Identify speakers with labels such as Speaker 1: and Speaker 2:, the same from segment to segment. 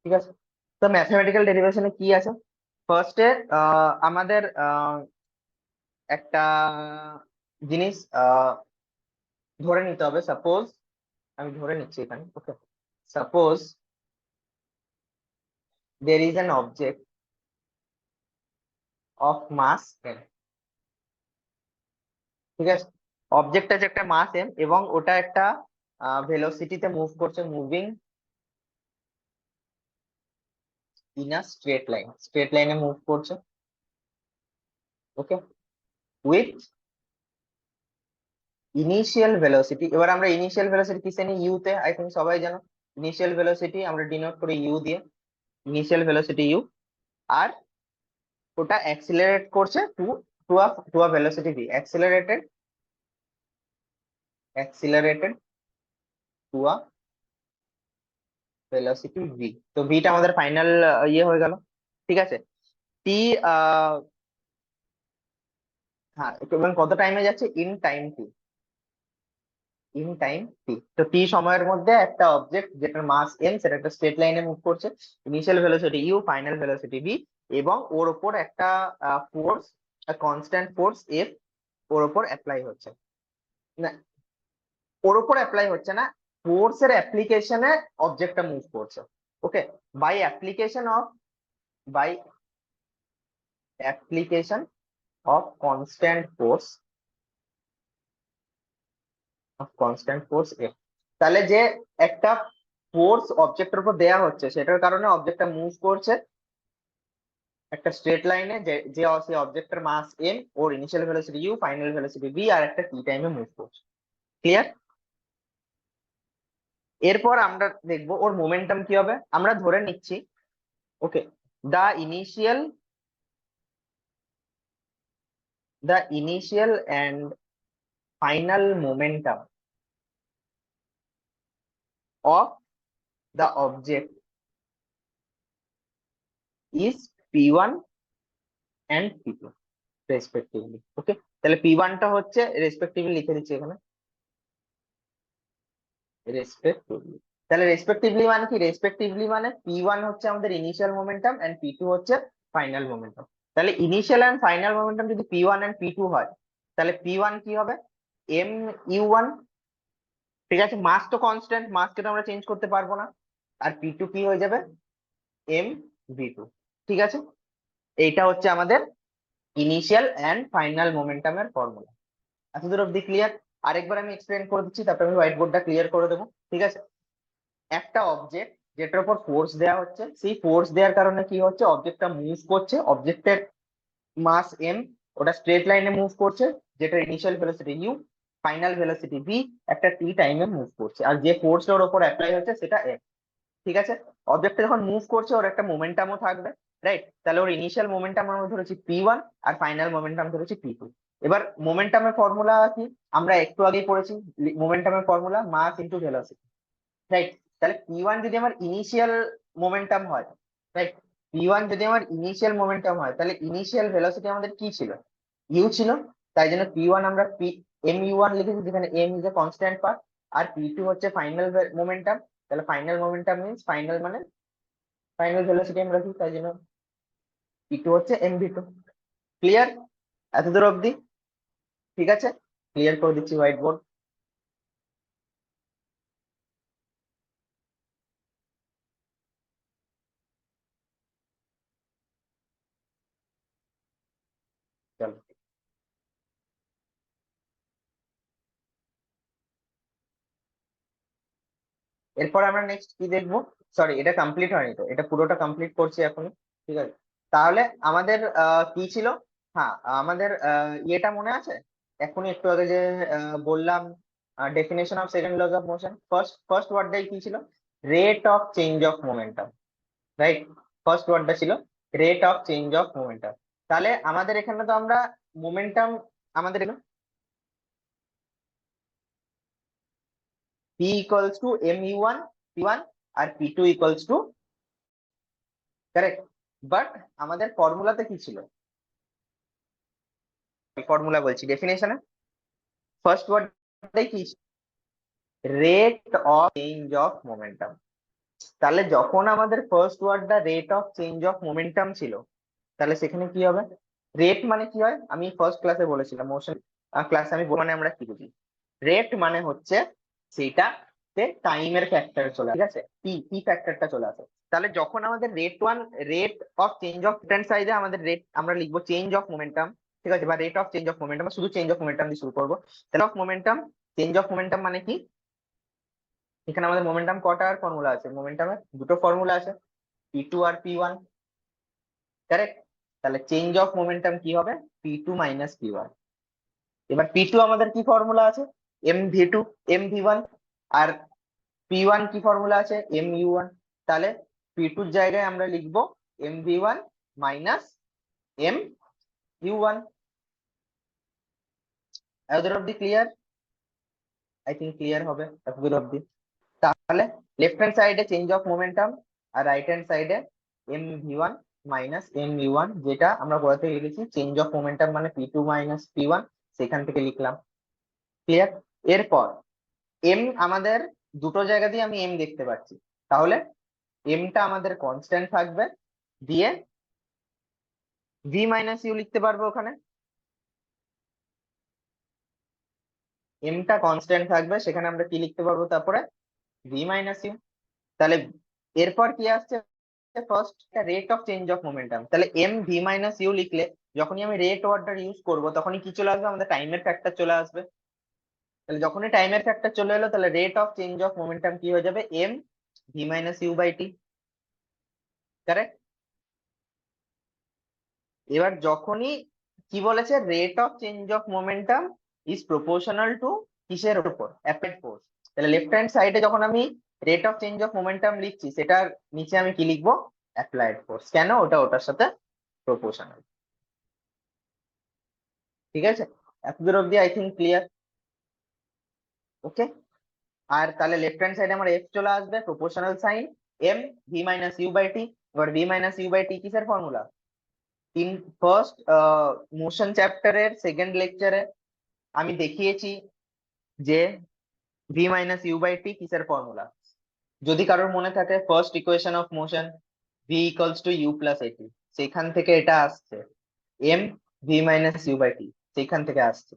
Speaker 1: ঠিক আছে। তো ম্যাথমেটিক্যাল ডেরিভেশনে কি আছে, ফার্স্টে আমাদের একটা জিনিস ধরে নিতে হবে। সাপোজ আমি ধরে নিচ্ছি এখানে, ওকে, suppose there is an object of mass m, ঠিক আছে। অবজেক্ট আছে একটা মাস m এবং ওটা একটা ভেলোসিটিতে মুভ করছে, moving in a straight line, straight লাইনে মুভ করছে, ওকে, উইথ ইনিশিয়াল ভেলোসিটি। এবার আমরা ইনিশিয়াল ভেলোসিটি কিসে নিই, ইউ তে, আই থিঙ্ক সবাই জানো। ইনিশিয়াল ভেলোসিটি আমরা ডিনোট করি ইউ দিয়ে, ইনিশিয়াল ভেলোসিটি ইউ। আর ওটা অ্যাক্সিলারেট করছে to a velocity V, accelerated to a velocity V. তো ভিটা আমাদের ফাইনাল ইয়ে হয়ে গেল, ঠিক আছে। টি হ্যাঁ, এবং কত টাইমে যাচ্ছে, in time T, in time T. তো টি সময়ের মধ্যে একটা অবজেক্ট যেটার মাস এম সেটা একটা স্ট্রেট লাইনে মুভ করছে, initial velocity U, final velocity V, এবং ওর ওপর একটা ফোর্স, কনস্ট্যান্ট ফোর্স এফ ওর ওপর অ্যাপ্লাই হচ্ছে না, ওর ওপর অ্যাপ্লাই হচ্ছে না, ফোর্স এর অ্যাপ্লিকেশনে অবজেক্টটা মুভ করছে, okay. By application of, by application of constant force F. তাহলে যে একটা ফোর্স অবজেক্টের উপর দেয়া হচ্ছে সেটার কারণে অবজেক্টটা মুভ করছে একটা স্ট্রেট লাইনে, যে যে সেই অবজেক্টের মাস এম, ওর initial velocity U, final velocity V, আর একটা টি টাইমে মুভ করছে। ক্লিয়ার? এরপর আমরা দেখবো ওর মোমেন্টাম কি হবে। আমরা ধরে নিচ্ছি, okay, the initial and final momentum of the object is p1 and p2 respectively, okay. তাহলে p1 টা হচ্ছে রেসপেক্টিভলি, লিখে দিচ্ছি এখানে রেসপেক্টিভলি। তাহলে রেসপেক্টিভলি মানে কি, রেসপেক্টিভলি মানে p1 হচ্ছে আমাদের ইনিশিয়াল মোমেন্টাম এন্ড p2 হচ্ছে ফাইনাল মোমেন্টাম। তাহলে ইনিশিয়াল এন্ড ফাইনাল মোমেন্টাম যদি p1 এন্ড p2 হয়, তাহলে p1 কি হবে, m u1, ঠিক আছে। মাস তো কনস্ট্যান্ট, মাসকে তো আমরা চেঞ্জ করতে পারবো না। আর p2 কি হয়ে যাবে, m v2, ঠিক আছে। এইটা হচ্ছে আমাদের ইনিশিয়াল এন্ড ফাইনাল মোমেন্টামের ফর্মুলা। এতদূর অব্দি ক্লিয়ার? আরেকবার আমি এক্সপ্লেন করে দিচ্ছি, তারপর আমি হোয়াইট বোর্ডটা ক্লিয়ার করে দেবো, ঠিক আছে। একটা অবজেক্ট যেটার উপর ফোর্স দেওয়া হচ্ছে, সেই ফোর্স দেওয়ার কারণে কি হচ্ছে, অবজেক্টটা মুভ করছে, অবজেক্টের মাস এম, ওটা স্ট্রেট লাইনে মুভ করছে, যেটা initial velocity U, final velocity V, একটা টি টাইমে মুভ করছে, আর যে ফোর্সটা ওর উপর অ্যাপ্লাই হচ্ছে সেটা এফ, ঠিক আছে। অবজেক্টটা যখন মুভ করছে ওর একটা মোমেন্টামও থাকবে, রাইট। তাহলে ওর ইনিশিয়াল মোমেন্টাম আমরা ধরেছি p1 আর ফাইনাল মোমেন্টাম ধরেছি p2। এবার মোমেন্টামের ফর্মুলা কি, আমরা একটু আগেই পড়েছি, মোমেন্টামের formula mass into velocity, right. তাহলে p1 যদি আমার ইনিশিয়াল মোমেন্টাম হয়, রাইট, p1 যদি আমার ইনিশিয়াল মোমেন্টাম হয়, তাহলে ইনিশিয়াল ভেলোসিটি আমাদের কি ছিল, u ছিল। তাই জন্য p1 আমরা mu1 লিখেছি, যেখানে m is a constant part, আর p2 হচ্ছে ফাইনাল মোমেন্টাম। তাহলে ফাইনাল মোমেন্টাম মিন্স ফাইনাল মানে ফাইনাল ভেলোসিটি আমরা রাখি, তাই জন্য p2 হচ্ছে mv2। ক্লিয়ার এতদূর অবধি? ঠিক আছে, ক্লিয়ার করে দিচ্ছি হোয়াইট বোর্ড। চলো, এরপর আমরা নেক্সট কি দেখবো, সরি এটা কমপ্লিট হয়নি, তো এটা পুরোটা কমপ্লিট করছি এখন, ঠিক আছে। তাহলে আমাদের কি ছিল, হ্যাঁ আমাদের ইয়েটা মনে আছে, এখন একটু আগে যে বললাম definition of second laws of motion, first ওয়ার্ডটাই কি ছিল, rate of change of momentum, right. First ওয়ার্ডটা ছিল rate of change of momentum. তাহলে আমাদের এখানে তো আমরা মোমেন্টাম, আমাদের p equals to mu1 p1 আর p2 equals to, correct. But আমাদের ফর্মুলাতে কি ছিল, ফর্মুলা বলছি ডেফিনেশনে ফার্স্ট ওয়ার্ডটাই কি, rate of change of momentum, তাহলে যখন আমাদের ফার্স্ট ওয়ার্ডটা rate of change of momentum ছিল, তাহলে সেখানে কি হবে? রেট মানে কি হয় আমি ফার্স্ট ক্লাসে বলেছিলাম, মোশন ক্লাসে আমি মানে আমরা কি বুঝি, রেট মানে হচ্ছে সেইটাতে টাইমের ফ্যাক্টর চলে আসে, ঠিক আছে, পি পি ফ্যাক্টরটা চলে আসে। তাহলে যখন আমাদের rate of change of left hand সাইডে আমাদের রেট আমরা লিখবো চেঞ্জ অফ মোমেন্টাম, ঠিক আছে, বা rate of change of momentum, শুধু চেঞ্জ অফ মোমেন্টাম দিয়ে শুরু করবো। তাহলে of momentum, change of momentum মানে কি, এখানে আমাদের মোমেন্টাম কটা আর ফর্মুলা আছে, মোমেন্টামের দুটো ফর্মুলা আছে, P2 আর P1, কারেক্ট। তাহলে চেঞ্জ অফ মোমেন্টাম কি হবে, P2 মাইনাস P1। এবার P2 আমাদের কি ফর্মুলা আছে, mv2 mv1, আর P1 কি ফর্মুলা আছে, mu1। তাহলে P2 এর জায়গায় আমরা লিখবো mv1 মাইনাস mu1। এতদূর অব্দি ক্লিয়ার? আই থিঙ্ক ক্লিয়ার হবে এতদূর অব্দি। তাহলে লেফট হ্যান্ড সাইডে চেঞ্জ অফ মোমেন্টাম, আর রাইট হ্যান্ড সাইডে mv1 মাইনাস mu1, যেটা আমরা কোথা থেকে লিখেছি, চেঞ্জ অফ মোমেন্টাম মানে P2 মাইনাস P1, সেখান থেকে লিখলাম। ক্লিয়ার? এরপর এম আমাদের দুটো জায়গা দিয়ে আমি এম দেখতে পাচ্ছি, তাহলে এমটা আমাদের কনস্ট্যান্ট থাকবে, দিয়ে ভি মাইনাস ইউ লিখতে পারবো ওখানে, এমটা কনস্ট্যান্ট থাকবে, সেখানে আমরা কি লিখতে পারবো তারপরে, ভি মাইনাস ইউ। তাহলে এরপর কি আসছে, first rate of change of momentum, তাহলে এম ভি মাইনাস ইউ লিখলে যখনই আমি রেট ওয়ার্ডটা ইউজ করবো তখনই কি চলে আসবে, আমাদের টাইমের ফ্যাক্টর চলে আসবে। তাহলে যখনই টাইমের ফ্যাক্টর চলে এলো, তাহলে rate of change of momentum কি হয়ে যাবে, M V minus U by T, correct. এবার যখনই কি বলেছে, rate of change of momentum is proportional to কিসের উপর, অ্যাপ্লাইড ফোর্স। তাহলে লেফট হ্যান্ড সাইডে যখন আমি rate of change of momentum লিখছি, সেটার নিচে আমি কি লিখবো, অ্যাপ্লাইড ফোর্স, কেন, ওটা ওটার সাথে প্রপোর্শনাল। ঠিক আছে, এতদূর অব্দি আই থিঙ্ক ক্লিয়ার। ওকে। আর তাহলে লেফট হ্যান্ড সাইডে আমার এফ চলে আসবে, proportional sign M V minus U by T. এবার V minus U by T কিসের ফর্মুলা, ইন ফার্স্ট মোশন চ্যাপ্টারের সেকেন্ড লেকচারে আমি দেখিয়েছি যে V minus U by T কিসের ফর্মুলা, যদি কারোর মনে থাকে, first equation of motion V equals to U plus AT, সেখান থেকে এটা আসছে, M V minus U by T সেখান থেকে আসছে।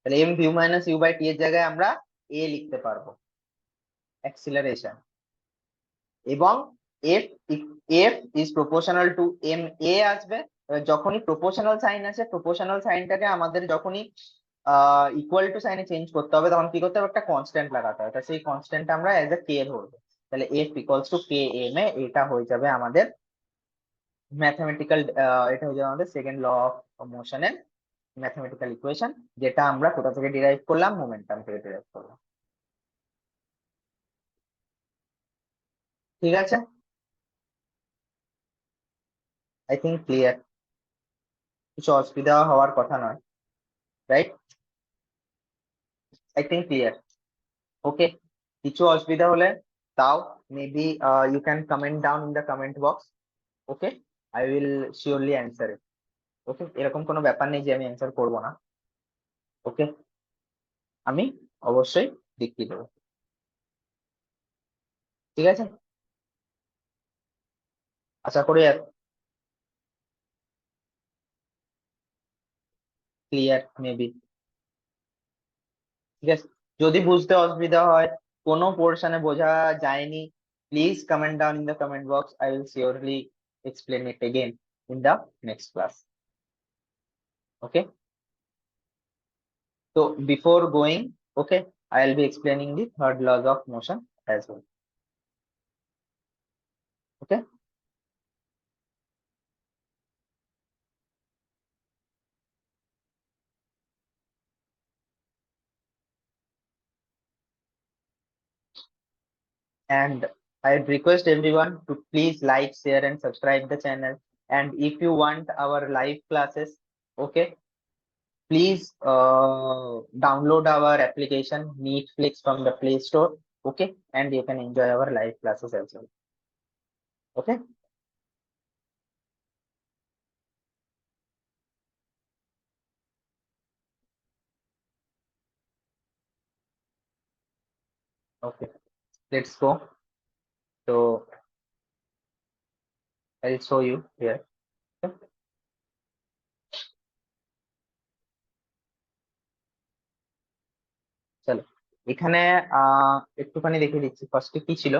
Speaker 1: তাহলে M V minus U by T এর জায়গায় আমরা এ লিখতে পারবো, অ্যাক্সিলারেশন। এবং F F is proportional to M A আসবে। এবার যখনই প্রপোর্শনাল সাইন আছে, প্রপোর্শনাল সাইনটাকে আমাদের যখনই ইকুয়াল টু সাইনে চেঞ্জ করতে হবে, তখন কি করতে হবে, একটা কনস্ট্যান্ট লাগাতে হবে, তা সেই কনস্ট্যান্ট আমরা এজ এ কে ধরবো। তাহলে F equals to K M A, এটা হয়ে যাবে আমাদের ম্যাথমেটিক্যাল, এটা হয়ে যাবে আমাদের সেকেন্ড ল অফ মোশনের ম্যাথমেটিক্যাল ইকুয়েশন, যেটা আমরা কোথা থেকে ডিরাইভ করলাম, মোমেন্টাম থেকে ডিরাইভ করলাম। ঠিক আছে, আই থিঙ্ক ক্লিয়ার, কিছু অসুবিধা হওয়ার কথা নয়, right? I think clear. Okay, কিছু অসুবিধা হলে তাও maybe you can comment down in the comment box. Okay, I will surely answer it. Okay, এরকম কোনো ব্যাপার নেই যে আমি অ্যান্সার করবো না। ওকে, আমি অবশ্যই দেখিয়ে দেবো। ঠিক আছে, আশা করি ক্লিয়ার মেবি। ঠিক আছে, যদি বুঝতে অসুবিধা হয়, কোনো পোর্শনে বোঝা যায়নি, please comment down in the comment box, I will surely explain it again in the next class. Okay, so before going, okay, I'll be explaining the third laws of motion as well. Okay, and I request everyone to please like, share, and subscribe the channel. And if you want our live classes, okay, please download our application NeetFlix from the Play Store. Okay, and you can enjoy our live classes as well. Okay, okay, let's go. So I'll show you here. চলো এখানে একটুখানি দেখিয়ে দিচ্ছি ফার্স্টে কি ছিল,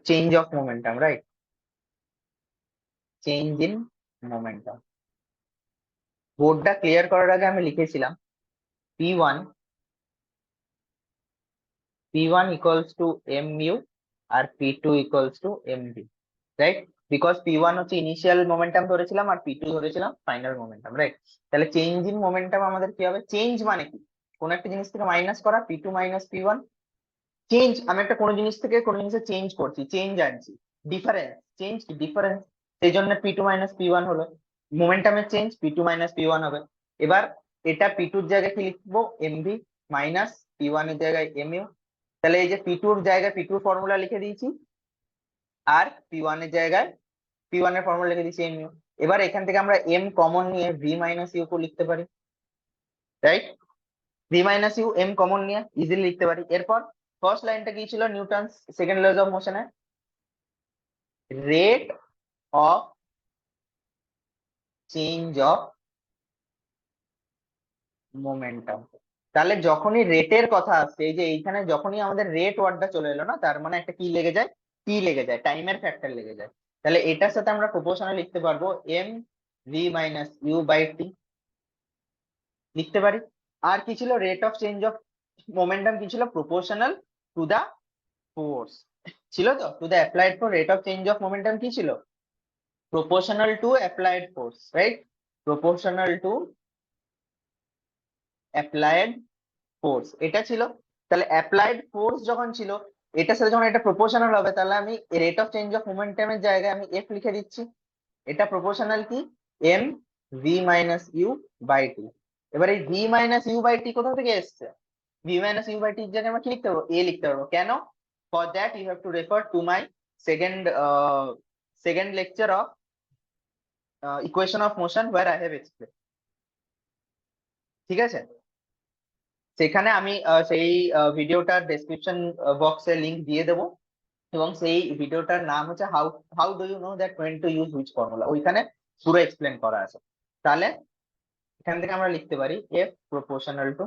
Speaker 1: change of momentum, right? Change in momentum. বোর্ডটা clear করার আগে আমি লিখেছিলাম P1 equals to mu আর P2 equals to mv, right? Because P1 হচ্ছে ইনিশিয়াল মোমেন্টাম ধরেছিলাম আর P2 ধরেছিলাম ফাইনাল মোমেন্টাম, রাইট? তাহলে চেঞ্জ ইন মোমেন্টাম আমাদের কি হবে? চেঞ্জ মানে কি? কোন একটা জিনিস থেকে মাইনাস করা, P2 মাইনাস P1। চেঞ্জ, আমি একটা কোনো জিনিস থেকে কোনো জিনিসে চেঞ্জ করছি, চেঞ্জ আনছি। ডিফারেন্স, চেঞ্জ কি? ডিফারেন্স। সেই জন্য P2 মাইনাস P1 হলো মোমেন্টামের চেঞ্জ, P2 মাইনাস P1 হবে। এবার এটা P2 এর জায়গায় কি লিখবো? mv মাইনাস P1 এর জায়গায় mu। তাহলে এই যে P2 এর জায়গায় P2 ফর্মুলা লিখে দিয়েছি, আর P1 এর জায়গায় P1 এর ফর্মুলা লিখে দিয়েছি mu। এবার এখান থেকে আমরা m কমন নিয়ে v মাইনাস u কে লিখতে পারি, right? v minus U m common নিয়ে ইজিলি লিখতে পারি। এরপর ফার্স্ট লাইনটা কি ছিল? নিউটনস সেকেন্ড লজ অফ মোশনে rate of change of momentum. তাহলে যখনই রেটের কথা আসছে, এই যে এইখানে যখনই আমাদের রেট ওয়ার্ডটা চলে এলো না, তার মানে একটা কি লেগে যায়? টি লেগে যায়, টাইমের ফ্যাক্টর লেগে যায়। তাহলে এটার সাথে আমরা প্রপোর্শনাল লিখতে পারবো m v minus U by T লিখতে পারি। আর কি ছিল? Rate of change of momentum কি ছিল? প্রপোর্শনাল টু দা ফোর্স ছিল। তো to the applied force, rate of change of momentum কি ছিল? Proportional to applied force, right? Proportional to applied force এটা ছিল। তাহলে অ্যাপ্লাইড ফোর্স যখন ছিল, এটার সাথে যখন এটা প্রপোর্শনাল হবে, তাহলে আমি রেট অফ চেঞ্জ অফ মোমেন্টামের জায়গায় আমি এফ লিখে দিচ্ছি। এটা প্রপোর্শনাল কি? M V minus U by T. এবার এই V minus U by T কোথা থেকে এসছে? ভি মাইনাস ইউ বাই টির জায়গায় আমরা কি লিখতে পারবো? এ লিখতে পারবো। কেন? For that you have to refer to my second second lecture of equation of motion where I have explain. ঠিক আছে? সেখানে আমি সেই ভিডিওটার ডেসক্রিপশন বক্সে লিংক দিয়ে দেবো, এবং সেই ভিডিওটার নাম হচ্ছে how how do you know that when to use which formula, ওইখানে পুরো এক্সপ্লেন করা আছে। তাহলে এখান থেকে আমরা লিখতে পারি এফ প্রপোর্শনাল টু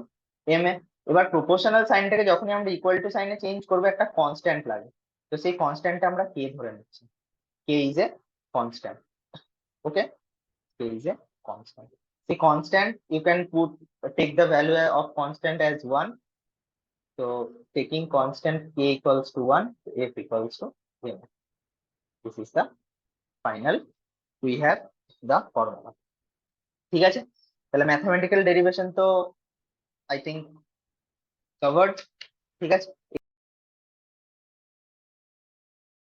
Speaker 1: এম এ। এবার প্রপোর্শনাল সাইনটাকে যখনই আমরা ইকুয়াল টু সাইনে চেঞ্জ করবো, একটা কনস্ট্যান্ট লাগে। তো সেই কনস্ট্যান্টটা আমরা কে ধরে নিচ্ছি, K is a constant. Okay, K is a constant. The constant you can take the value of constant as 1. So taking constant k equals to 1, f equals to 0. This is the final. We have the formula. ঠিক আছে? তাহলে mathematical derivation তো I think covered. ঠিক আছে?